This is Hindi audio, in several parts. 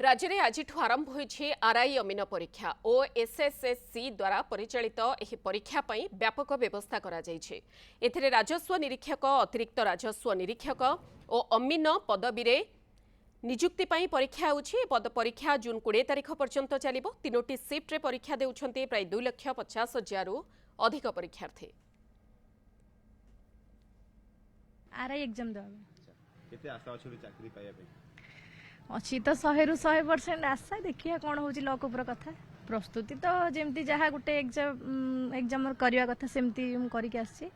राज्य में आज आरंभ होईछि आरआई अमीन परीक्षा और एसएसएससी द्वारा परिचालित एही परीक्षा पई व्यापक व्यवस्था करा जायछि। एथिरे राजस्व निरीक्षक, अतिरिक्त राजस्व निरीक्षक और अमीन पदवी रे नियुक्ति पई परीक्षा होछि। पद परीक्षा जून 20 तारिख पर्यंत चलिबो। 3टी शिफ्ट रे परीक्षा देउछन्ते प्राय 2,50,000 रु अधिक परीक्षार्थी। आरआई एग्जाम दवा केते आशा अछि चाकरी पाइबा पे अच्छी तो 100 ରୁ 100% आशा। देखिए कौन हो लक उपर कथा प्रस्तुति तो जमती जहाँ गोटे एग्जाम करवा कथा सेमती करके आसी।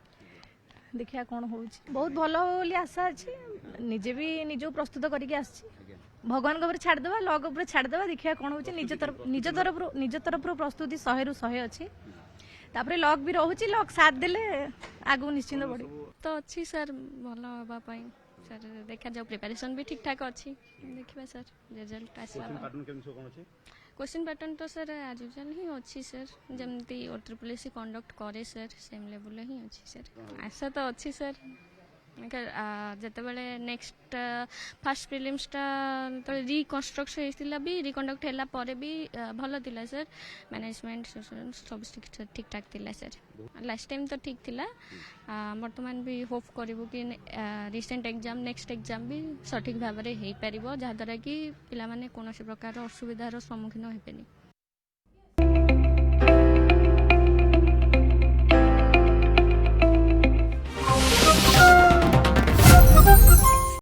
देखिए कौन हो बहुत भल बोली आशा अच्छी। निजे भी निज प्रस्तुत करके आसी। भगवान को छाड़देवा लक उपर छाड़देवा। देखिए कौन हो निज तरफ प्रस्तुति 100 ରୁ 100 अच्छी। तापर लक भी रोचे लक साथ देले आगु निश्चिंत बढ़ी तो अच्छी सर भल हाँपाई सर देखा जाओ प्रिपरेशन भी ठीक ठाक अच्छी। देखिए सर रिजल्ट आसला क्वेश्चन पैटर्न तो सर एज यूजुअल ही अच्छी सर जमती OSSC कंडक्ट करे सर सेम लेवल ही अच्छी सर। आशा तो अच्छी सर जिते बड़े नेक्स्ट फास्ट प्रिलिम्सटा तो रिकन्स्ट्रक्शन होता भी रिकंडक्ट है भी भल थिला सर। मैनेजमेंट सब ठीक ठाक थिला सर। लास्ट टाइम तो ठीक थिला। वर्तमान भी होप करू कि रिसेंट एग्जाम नेक्स्ट एग्जाम भी सठिक भाव में हो पार जहाँद्वारा कि पिला माने कौन प्रकार असुविधार सम्मुखीन होपेनि।